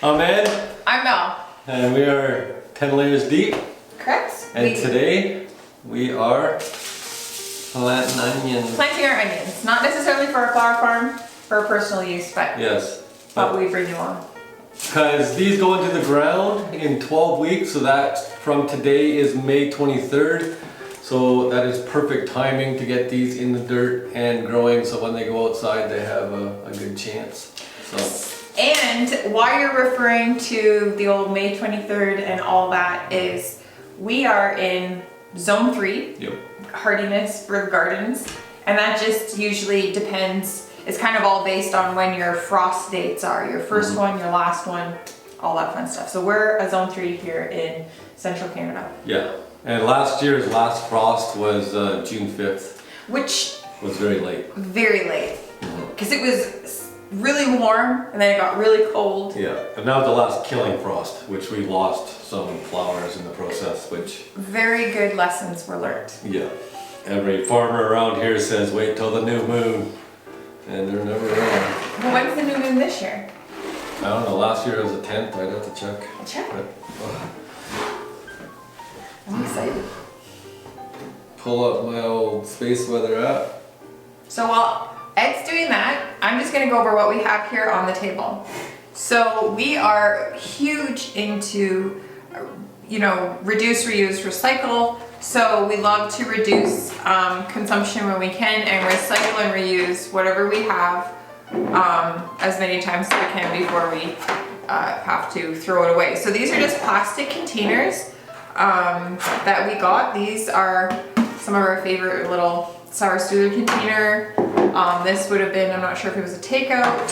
I'm Ed. I'm Mel. And we are 10 Lairs Deep. Correct. And today we are planting onions. Planting our onions. Not necessarily for our flower farm, for our personal use, but yes, but we bring you on. Because these go into the ground in 12 weeks, so that from today is May 23rd. So that is perfect timing to get these in the dirt and growing, so when they go outside they have a good chance. So. And why you're referring to the old May 23rd and all that is we are in zone 3, yep. hardiness for the gardens, and that just usually depends. It's kind of all based on when your frost dates are, your first one, your last one, all that fun stuff. So we're a zone 3 here in central Canada. Yeah. And last year's last frost was June 5th. Which was very late. Very late. Because it was really warm and then it got really cold. Yeah, and that was the last killing frost, which we lost some flowers in the process, which... Very good lessons were learned. Yeah. Every farmer around here says wait till the new moon. And they're never around. Well, when's the new moon this year? I don't know, last year was the 10th, I'd have to check. Check. But, I'm excited. Pull up my old space weather app. So while Ed's doing that, I'm just gonna go over what we have here on the table. So we are huge into, reduce, reuse, recycle. So we love to reduce consumption when we can and recycle and reuse whatever we have as many times as we can before we have to throw it away. So these are just plastic containers that we got. These are some of our favorite little sour soother container. This would have been, I'm not sure if it was a takeout.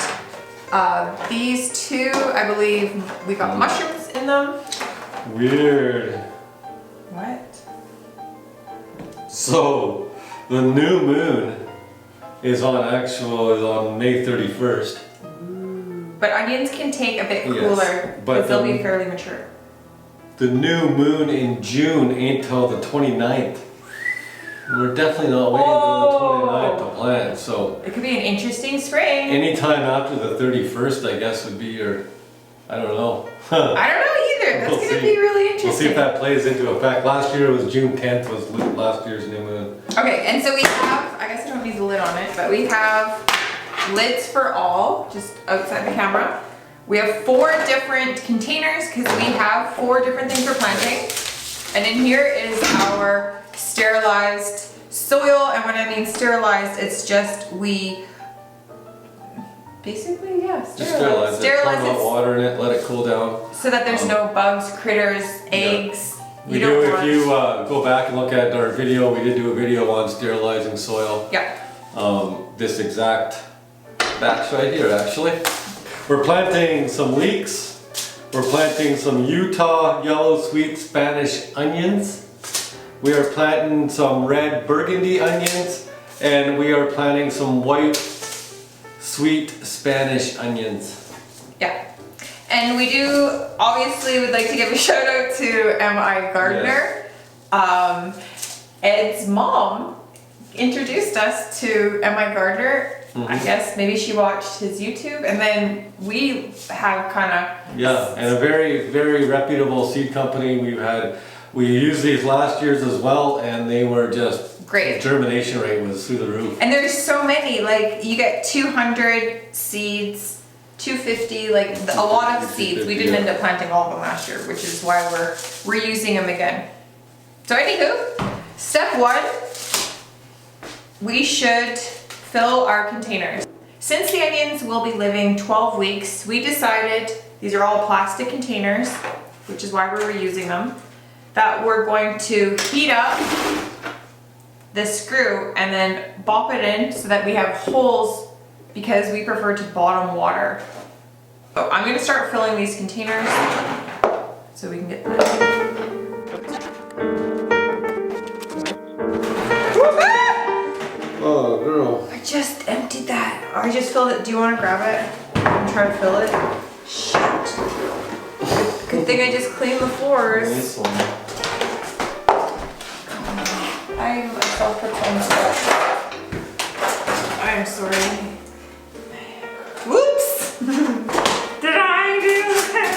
These two, I believe we got mushrooms in them. Weird. What? So, the new moon is on May 31st. But onions can take a bit cooler because they'll be fairly mature. The new moon in June ain't till the 29th. We're definitely not waiting until the 29th to plant, so... It could be an interesting spring. Anytime after the 31st, I guess, would be your... I don't know. I don't know either. That's going to be really interesting. We'll see if that plays into effect. Last year was June 10th was last year's new moon. Okay, and so we have, I guess I don't need the lid on it, but we have lids for all, just outside the camera. We have 4 different containers because we have 4 different things for planting. And in here is our sterilized soil, and when I mean sterilized, it's just basically, sterilize it. Pour hot water in it, let it cool down. So that there's no bugs, critters, eggs. Yeah. If you go back and look at our video, we did do a video on sterilizing soil. Yeah. This exact batch right here, actually. We're planting some leeks. We're planting some Utah yellow sweet Spanish onions. We are planting some red burgundy onions. And we are planting some white sweet Spanish onions. Yeah. And we do, obviously, would like to give a shout out to MI Gardener. Yes. Ed's mom introduced us to MI Gardener. I guess maybe she watched his YouTube, and then we have kind of... Yeah, and a very, very reputable seed company. We used these last year's as well, and they were just... Great. Germination rate was through the roof. And there's so many, like you get 200 seeds, 250, like a lot of seeds. We didn't end up planting all of them last year, which is why we're using them again. So anywho, step 1, we should fill our containers. Since the onions will be living 12 weeks, we decided, these are all plastic containers, which is why we're reusing them, that we're going to heat up this screw and then bop it in so that we have holes because we prefer to bottom water. So I'm going to start filling these containers so we can get Oh girl. I just emptied that. I just filled it. Do you want to grab it and try to fill it? Shit. Good thing I just cleaned the floors. Nice one. I myself proclaimed that. I'm sorry. Whoops! Did I do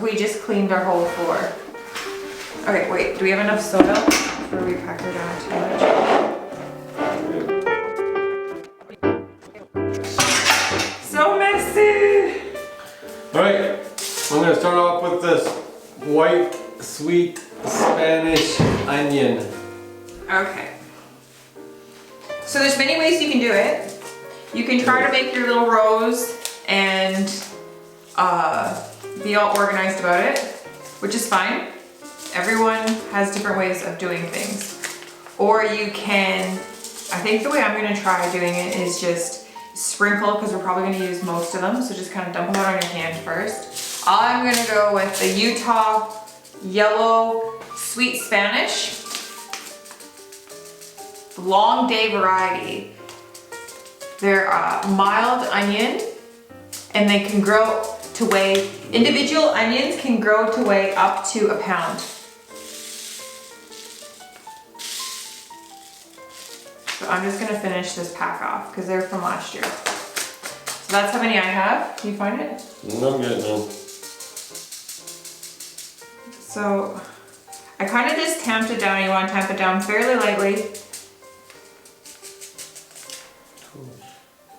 we just cleaned our whole floor. Okay, wait, do we have enough soda before we pack her down too much? So messy! Alright, I'm gonna start off with this white, sweet Spanish onion. Okay. So there's many ways you can do it. You can try to make your little rows and be all organized about it, which is fine. Everyone has different ways of doing things. Or you can, I think the way I'm gonna try doing it is just sprinkle, because we're probably gonna use most of them. So just kind of dump them out on your hand first. I'm gonna go with the Utah Yellow Sweet Spanish. Long day variety. They're mild onion, and they can grow to weigh, individual onions can grow to weigh up to a pound. So I'm just gonna finish this pack off because they're from last year. So that's how many I have. Can you find it? No, I'm getting them. So I kind of just tamped it down. You want to tamp it down fairly lightly.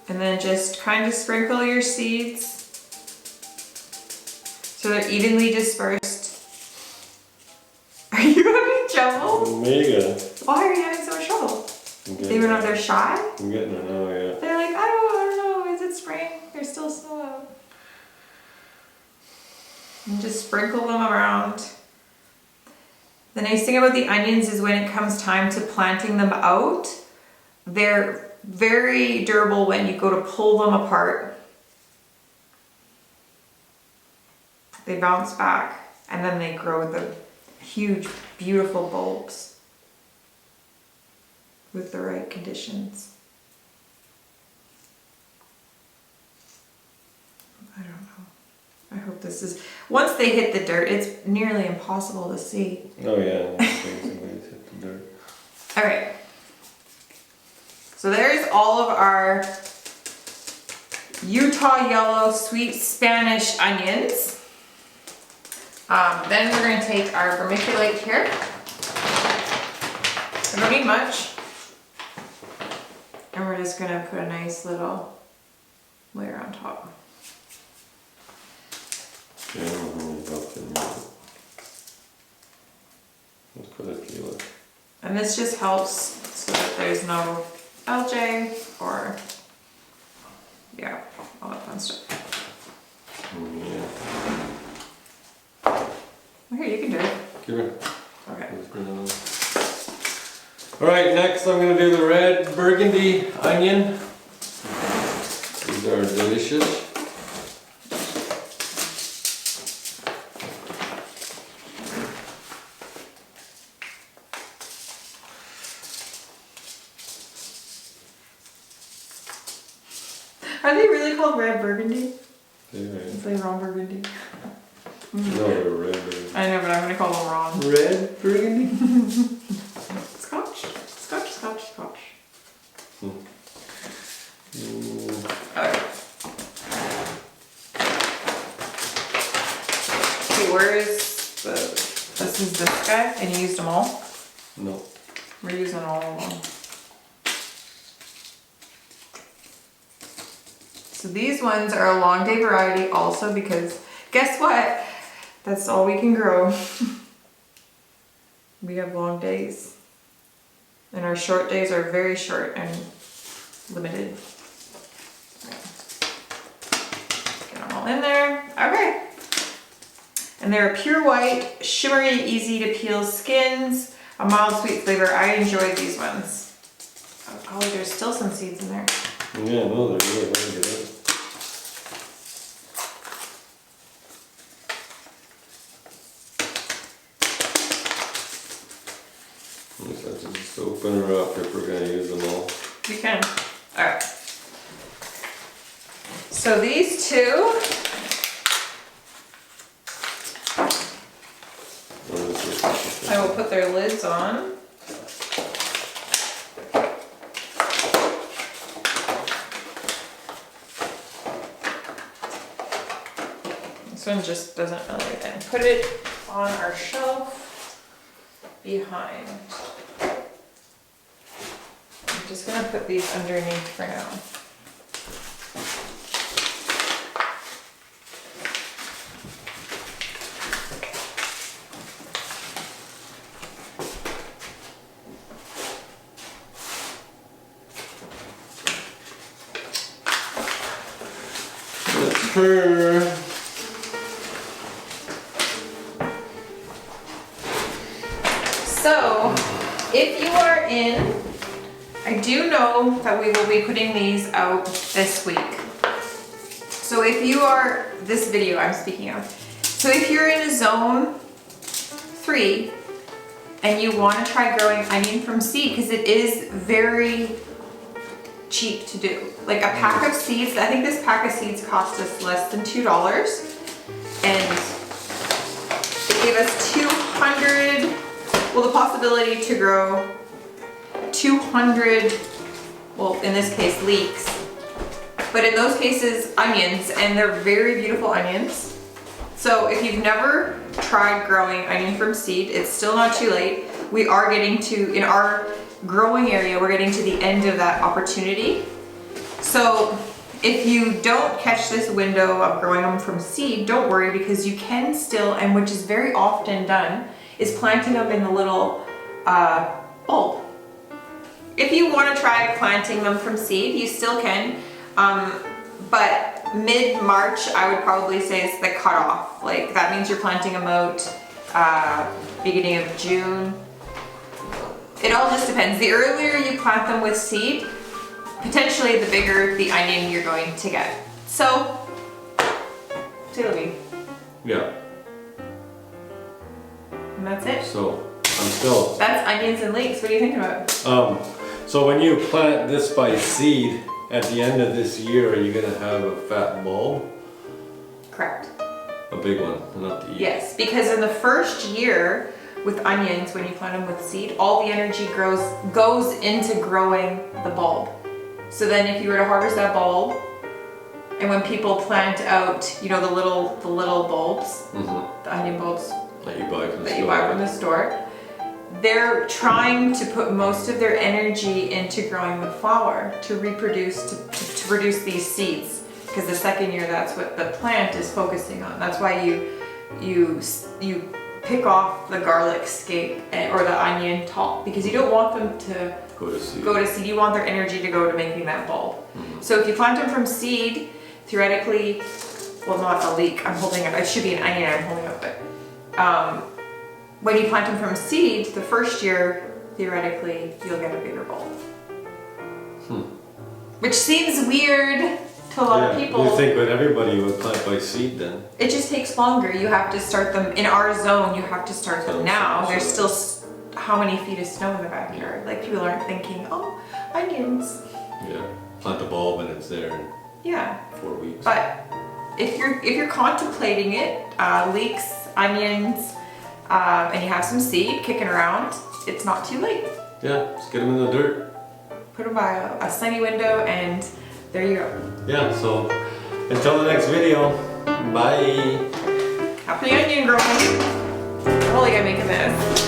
And then just kind of sprinkle your seeds so they're evenly dispersed. Are you having trouble? Mega. Why are you having so much trouble? Even though they're shy? I'm getting it now, yeah. They're like, I don't know, is it spring? There's still snow out. And just sprinkle them around. The nice thing about the onions is when it comes time to planting them out, they're very durable when you go to pull them apart. They bounce back and then they grow the huge, beautiful bulbs with the right conditions. I don't know. I hope this is, once they hit the dirt, it's nearly impossible to see. Oh yeah, hit the dirt. All right. So there's all of our Utah Yellow Sweet Spanish onions. Then we're going to take our vermiculite here. I don't need much. And we're just going to put a nice little layer on top. Yeah, I don't know about that. Let's put a kilo. And this just helps so that there's no algae or, yeah, all that fun stuff. Yeah. Okay, you can do it. Give it. Okay. Alright, next I'm going to do the red burgundy onion. These are delicious. Are they really called red burgundy? Yeah. It's like wrong burgundy. No, they're red burgundy. I know, but I'm gonna call them wrong. Red burgundy? Scotch? Scotch, Scotch, Scotch. Okay. Okay, where is the, this is this guy, and you used them all? No. We're using all of them. So these ones are a long day variety also because guess what? That's all we can grow. We have long days. And our short days are very short and limited. Get them all in there. Okay. And they're a pure white, shimmery, easy to peel skins, a mild sweet flavor. I enjoy these ones. Oh golly, there's still some seeds in there. Yeah, no, they're really hard to get out. Just open her up if we're going to use them all. You can. Alright. So these two, I will put their lids on. This one just doesn't really, and put it on our shelf behind. I'm just gonna put these underneath for now. So, if you are in, I do know that we will be putting these out this week. So if you are, this video I'm speaking of, so if you're in a zone 3 and you want to try growing onion from seed, because it is very cheap to do. Like a pack of seeds, I think this pack of seeds cost us less than $2, and it gave us 200, well, the possibility to grow 200, well, in this case, leeks, but in those cases, onions, and they're very beautiful onions. So if you've never tried growing onion from seed, it's still not too late. We are getting to, in our growing area, we're getting to the end of that opportunity. So if you don't catch this window of growing them from seed, don't worry, because you can still, and which is very often done, is planting them in the little bulb. If you want to try planting them from seed, you still can, but mid-March I would probably say is the cutoff. Like that means you're planting them out beginning of June. It all just depends. The earlier you plant them with seed, potentially the bigger the onion you're going to get. So, say Louis. Yeah. And that's it. So, I'm still... That's onions and leeks. What are you thinking about? So when you plant this by seed, at the end of this year, are you gonna have a fat bulb? Correct. A big one, enough to eat? Yes, because in the first year with onions, when you plant them with seed, all the energy goes into growing the bulb. So then if you were to harvest that bulb, and when people plant out, you know, the little bulbs, the onion bulbs that you buy from the store, they're trying to put most of their energy into growing the flower to reproduce, to produce these seeds. Because the second year, that's what the plant is focusing on. That's why you pick off the garlic scape or the onion top, because you don't want them to go to seed. You want their energy to go to making that bulb. So if you plant them from seed, theoretically, well, not a leek, I'm holding up, it should be an onion I'm holding up, but when you plant them from seed, the first year, theoretically, you'll get a bigger bulb. Which seems weird to a lot of people. You think that everybody would plant by seed then? It just takes longer. You have to start them, in our zone, you have to start them now. There's still how many feet of snow in the backyard? Like people aren't thinking, oh, onions. Yeah, plant the bulb and it's there in 4 weeks. But if you're contemplating it, leeks, onions, and you have some seed kicking around, it's not too late. Yeah, just get them in the dirt. Put them by a sunny window and there you go. Yeah, so until the next video, bye. Happy onion growing. I'm only gonna make a mess.